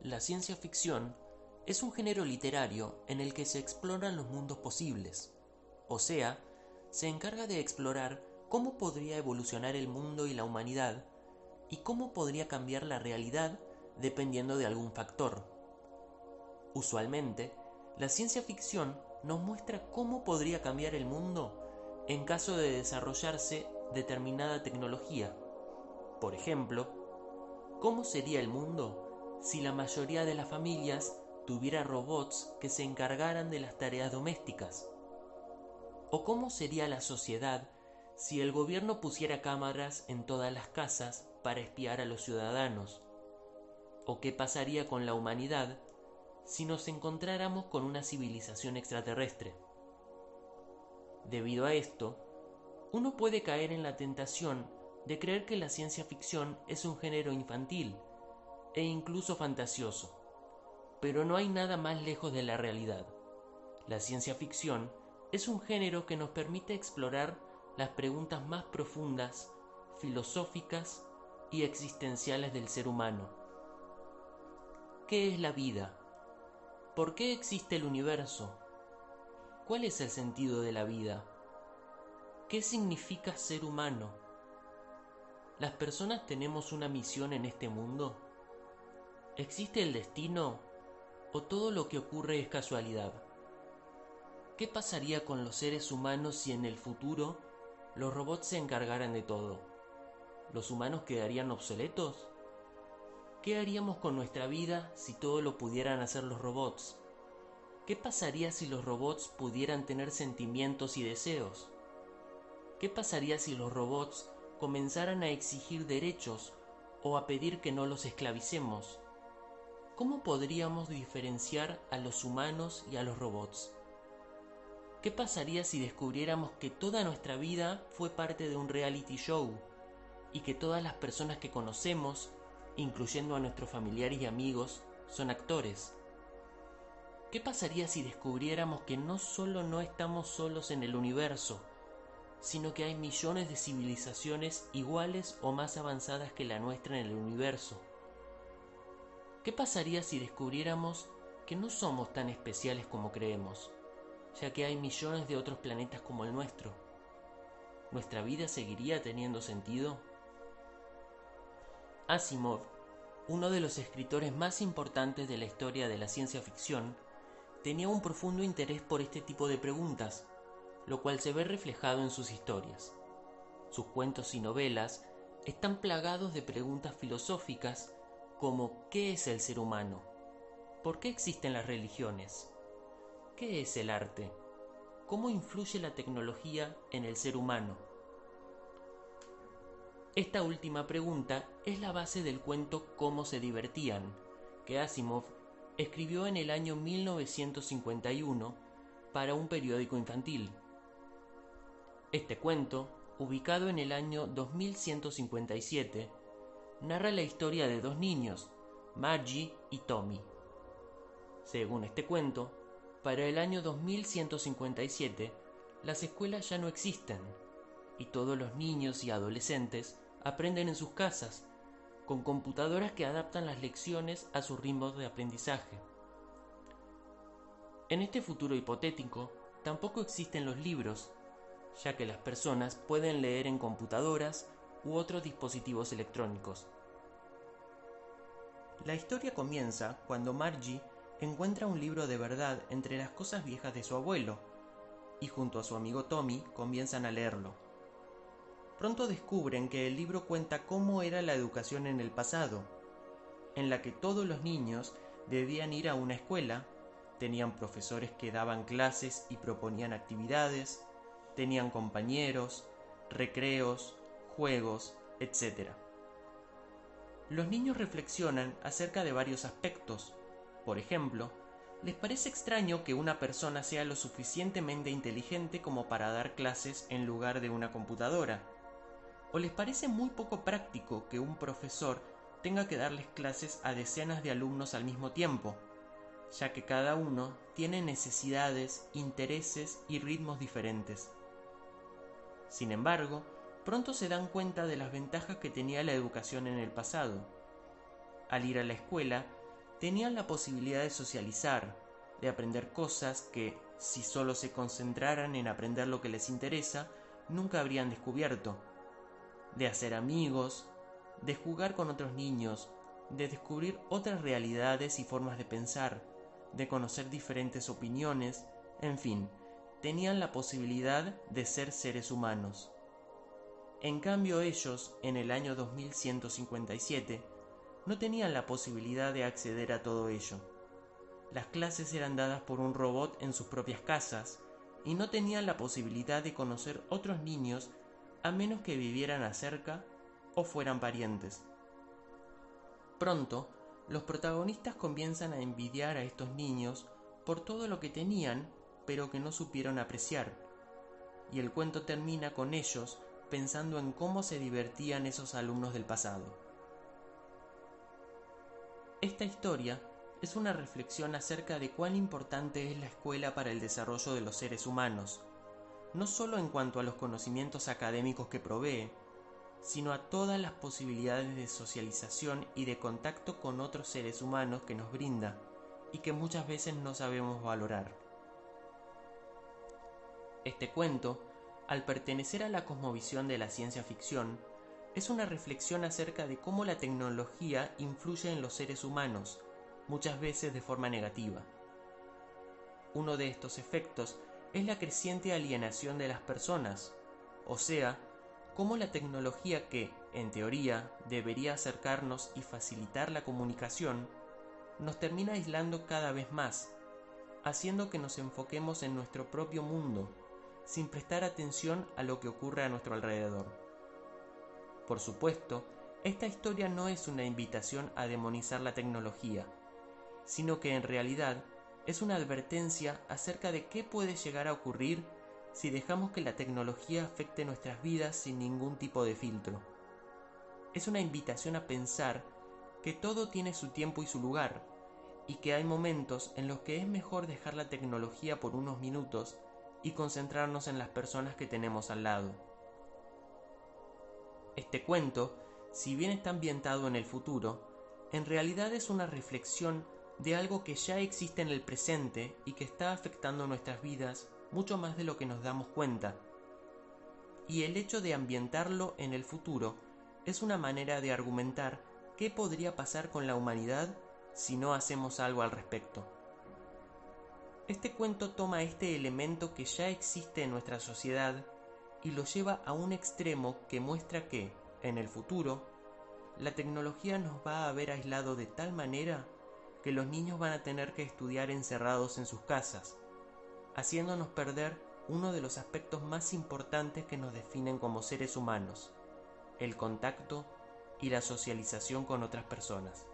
La ciencia ficción es un género literario en el que se exploran los mundos posibles, o sea, se encarga de explorar cómo podría evolucionar el mundo y la humanidad y cómo podría cambiar la realidad dependiendo de algún factor. Usualmente, la ciencia ficción nos muestra cómo podría cambiar el mundo en caso de desarrollarse determinada tecnología. Por ejemplo, ¿cómo sería el mundo si la mayoría de las familias tuviera robots que se encargaran de las tareas domésticas? ¿O cómo sería la sociedad si el gobierno pusiera cámaras en todas las casas para espiar a los ciudadanos? ¿O qué pasaría con la humanidad si nos encontráramos con una civilización extraterrestre? Debido a esto, uno puede caer en la tentación de creer que la ciencia ficción es un género infantil e incluso fantasioso, pero no hay nada más lejos de la realidad. La ciencia ficción es un género que nos permite explorar las preguntas más profundas, filosóficas y existenciales del ser humano. ¿Qué es la vida? ¿Por qué existe el universo? ¿Cuál es el sentido de la vida? ¿Qué significa ser humano? ¿Las personas tenemos una misión en este mundo? ¿Existe el destino o todo lo que ocurre es casualidad? ¿Qué pasaría con los seres humanos si en el futuro los robots se encargaran de todo? ¿Los humanos quedarían obsoletos? ¿Qué haríamos con nuestra vida si todo lo pudieran hacer los robots? ¿Qué pasaría si los robots pudieran tener sentimientos y deseos? ¿Qué pasaría si los robots comenzaran a exigir derechos o a pedir que no los esclavicemos? ¿Cómo podríamos diferenciar a los humanos y a los robots? ¿Qué pasaría si descubriéramos que toda nuestra vida fue parte de un reality show y que todas las personas que conocemos, incluyendo a nuestros familiares y amigos, son actores? ¿Qué pasaría si descubriéramos que no solo no estamos solos en el universo, sino que hay millones de civilizaciones iguales o más avanzadas que la nuestra en el universo? ¿Qué pasaría si descubriéramos que no somos tan especiales como creemos, ya que hay millones de otros planetas como el nuestro? ¿Nuestra vida seguiría teniendo sentido? Asimov, uno de los escritores más importantes de la historia de la ciencia ficción, tenía un profundo interés por este tipo de preguntas, lo cual se ve reflejado en sus historias. Sus cuentos y novelas están plagados de preguntas filosóficas como ¿qué es el ser humano? ¿Por qué existen las religiones? ¿Qué es el arte? ¿Cómo influye la tecnología en el ser humano? Esta última pregunta es la base del cuento Cómo se divertían, que Asimov escribió en el año 1951 para un periódico infantil. Este cuento, ubicado en el año 2157, narra la historia de dos niños, Margie y Tommy. Según este cuento, para el año 2157, las escuelas ya no existen y todos los niños y adolescentes aprenden en sus casas, con computadoras que adaptan las lecciones a sus ritmos de aprendizaje. En este futuro hipotético, tampoco existen los libros, ya que las personas pueden leer en computadoras u otros dispositivos electrónicos. La historia comienza cuando Margie encuentra un libro de verdad entre las cosas viejas de su abuelo, y junto a su amigo Tommy comienzan a leerlo. Pronto descubren que el libro cuenta cómo era la educación en el pasado, en la que todos los niños debían ir a una escuela, tenían profesores que daban clases y proponían actividades, tenían compañeros, recreos, juegos, etc. Los niños reflexionan acerca de varios aspectos. Por ejemplo, les parece extraño que una persona sea lo suficientemente inteligente como para dar clases en lugar de una computadora. ¿O les parece muy poco práctico que un profesor tenga que darles clases a decenas de alumnos al mismo tiempo, ya que cada uno tiene necesidades, intereses y ritmos diferentes? Sin embargo, pronto se dan cuenta de las ventajas que tenía la educación en el pasado. Al ir a la escuela, tenían la posibilidad de socializar, de aprender cosas que, si solo se concentraran en aprender lo que les interesa, nunca habrían descubierto, de hacer amigos, de jugar con otros niños, de descubrir otras realidades y formas de pensar, de conocer diferentes opiniones, en fin, tenían la posibilidad de ser seres humanos. En cambio ellos, en el año 2157, no tenían la posibilidad de acceder a todo ello. Las clases eran dadas por un robot en sus propias casas y no tenían la posibilidad de conocer otros niños a menos que vivieran cerca o fueran parientes. Pronto, los protagonistas comienzan a envidiar a estos niños por todo lo que tenían, pero que no supieron apreciar, y el cuento termina con ellos pensando en cómo se divertían esos alumnos del pasado. Esta historia es una reflexión acerca de cuán importante es la escuela para el desarrollo de los seres humanos, no solo en cuanto a los conocimientos académicos que provee, sino a todas las posibilidades de socialización y de contacto con otros seres humanos que nos brinda y que muchas veces no sabemos valorar. Este cuento, al pertenecer a la cosmovisión de la ciencia ficción, es una reflexión acerca de cómo la tecnología influye en los seres humanos, muchas veces de forma negativa. Uno de estos efectos es la creciente alienación de las personas, o sea, cómo la tecnología que, en teoría, debería acercarnos y facilitar la comunicación, nos termina aislando cada vez más, haciendo que nos enfoquemos en nuestro propio mundo, sin prestar atención a lo que ocurre a nuestro alrededor. Por supuesto, esta historia no es una invitación a demonizar la tecnología, sino que en realidad es una advertencia acerca de qué puede llegar a ocurrir si dejamos que la tecnología afecte nuestras vidas sin ningún tipo de filtro. Es una invitación a pensar que todo tiene su tiempo y su lugar, y que hay momentos en los que es mejor dejar la tecnología por unos minutos y concentrarnos en las personas que tenemos al lado. Este cuento, si bien está ambientado en el futuro, en realidad es una reflexión de algo que ya existe en el presente y que está afectando nuestras vidas mucho más de lo que nos damos cuenta. Y el hecho de ambientarlo en el futuro es una manera de argumentar qué podría pasar con la humanidad si no hacemos algo al respecto. Este cuento toma este elemento que ya existe en nuestra sociedad y lo lleva a un extremo que muestra que, en el futuro, la tecnología nos va a haber aislado de tal manera que los niños van a tener que estudiar encerrados en sus casas, haciéndonos perder uno de los aspectos más importantes que nos definen como seres humanos, el contacto y la socialización con otras personas.